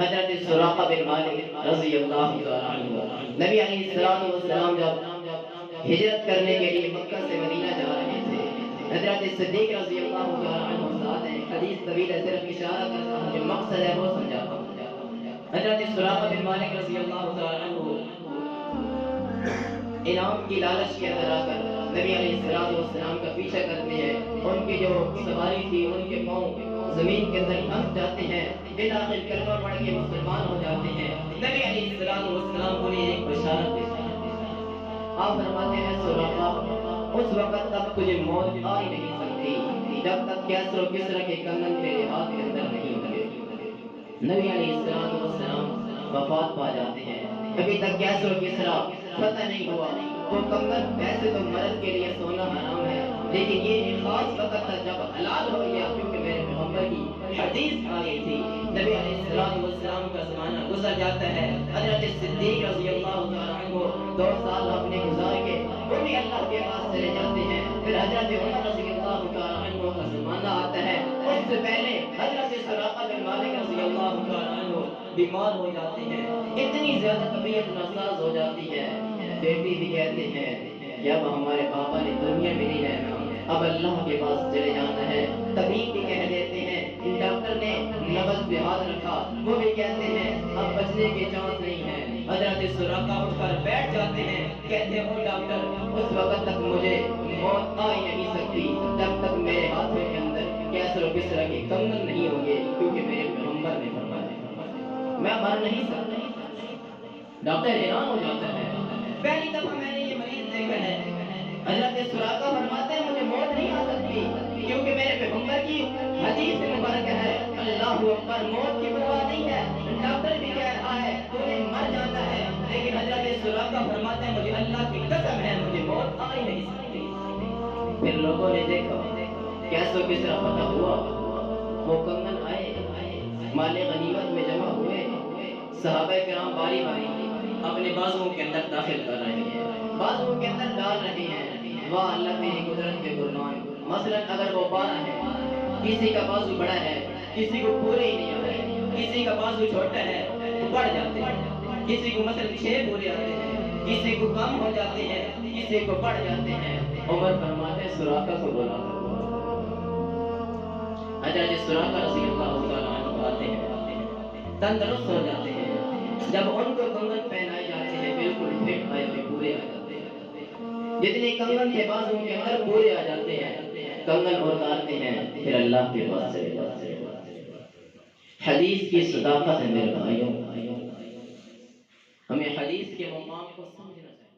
حضرت سراقہ بن مالک رضی اللہ تعالیٰ عنہ، نبی علیہ السلام جب ہجرت کرنے کے لیے مکہ سے مدینہ جا رہے تھے، حضرت صدیق رضی اللہ تعالیٰ عنہ ساتھ ہیں۔ حدیث طویل ہے، صرف اشارہ کرتا ہوں، جو مقصد ہے وہ سمجھاتا ہوں۔ حضرت سراقہ بن مالک رضی اللہ تعالیٰ عنہ انعام کی لالچ کے اندر آ کر نبی علیہ السلام کا پیچھا کرتے ہیں۔ ان کی جو سواری تھی، ان کے پاؤں زمین کے اندر پھنس جاتے ہیں، بالآخر کلمہ پڑھ کے مسلمان ہو جاتے ہیں۔ نبی علیہ السلام انہیں ایک بشارت دیتے ہیں۔ آپ فرماتے ہیں سراقہ، اس وقت تک تجھے موت آ ہی نہیں سکتی جب تک کیسر و کسرا کے کنگن تیرے ہاتھ کے اندر نہیں ہوگے۔ نبی علیہ السلام وفات پا جاتے ہیں، ابھی تک کیسر و کسرا فتح نہیں ہوا۔ وہ کنگن ویسے تو مرد کے لیے سونا حرام ہے، لیکن یہ ایک خاص وقت تھا جب حلال ہو گیا، کیونکہ میرے پیغمبر کی حدیث آ گئی تھی۔ نبی علیہ السلام کا زمانہ گزر جاتا ہے۔ حضرت صدیق رضی اللہ تعالیٰ عنہ 2 سال اپنے گزار کے وہ بھی اللہ کے پاس چلے جاتے ہیں۔ پھر حضرت عمر رضی اللہ تعالیٰ عنہ کا زمانہ آتا ہے۔ اس سے پہلے حضرت سراقہ بن مالک رضی اللہ تعالیٰ عنہ بیمار ہو جاتے ہیں، اتنی زیادہ طبیعت ناساز ہو جاتی ہے، بیٹی بھی کہتے ہیں کہ اب ہمارے بابا نے دنیا میں نہیں رہنا، اب اللہ کے پاس چلے جانا ہے۔ طبیب بھی کہہ دیتے ہیں، ڈاکٹر نے نبض پہ ہاتھ رکھا، وہ بھی کہتے ہیں اب بچنے کے چانس نہیں ہے۔ حضرت سراقہ اٹھ کر بیٹھ جاتے ہیں، کہتے ہیں او ڈاکٹر، اس وقت تک مجھے موت آ ہی نہیں سکتی جب تک میرے ہاتھوں کے اندر کیسر و کسرا کے کنگن نہیں ہوں گے، کیونکہ میرے پیغمبر نے فرمایا میں مر نہیں سکتا۔ ڈاکٹر حیران ہو جاتا ہے، پہلی دفعہ میں نے یہ مریض دیکھا ہے۔ حضرت سراقہ فرماتے ہیں مجھے موت نہیں آ سکتی، کیونکہ میرے پیغمبر کی حدیث مبارک ہے اللہ اکبر، موت کی پرواہ نہیں ہے۔ ڈاکٹر بھی کہہ رہا ہے تو نے مر جاتا ہے، لیکن حضرت سراقہ فرماتے ہیں مجھے اللہ کی قسم ہے مجھے موت آ ہی نہیں سکتی۔ پھر لوگوں نے دیکھا کیسے کس طرح فتح ہوا، وہ کنگن آئے مال غنیمت میں جمع ہوئے، صحابہ کرام باری باری اپنے بازوؤں کے اندر داخل کر رہے ہیں، بازوؤں کے اندر ڈال رہے ہیں۔ واہ اللہ تیری قدرت کے قربان، مثلا اگر وہ 12 ہے، کسی کا بازو بڑا ہے، کسی کو پورے ہی نہیں آتے، کسی کا بازو چھوٹا ہے وہ بڑھ جاتے ہیں، کسی کو مثلا 6 پورے آتے ہیں، کسی کو کم ہو جاتے ہیں، کسی کو بڑھ جاتے ہیں۔ عمر فرماتے ہیں سراقہ کو بلا کر، حضرت سراقہ رضی اللہ تعالیٰ عنہ آتے ہیں، تندرست ہو جاتے ہیں۔ جب ان کو کنگن پہنائے جاتے ہیں بالکل فٹ آئے ہوئے پورے آ جاتے ہیں، جتنے کنگن کے بازوؤں کے اندر پورے آ جاتے ہیں، کنگن اتارتے ہیں، پھر اللہ کے پاس چلے جاتے ہیں۔ حدیث کی صداقت ہے میرے بھائیوں، ہمیں حدیث کے مقام کو سمجھنا چاہیے۔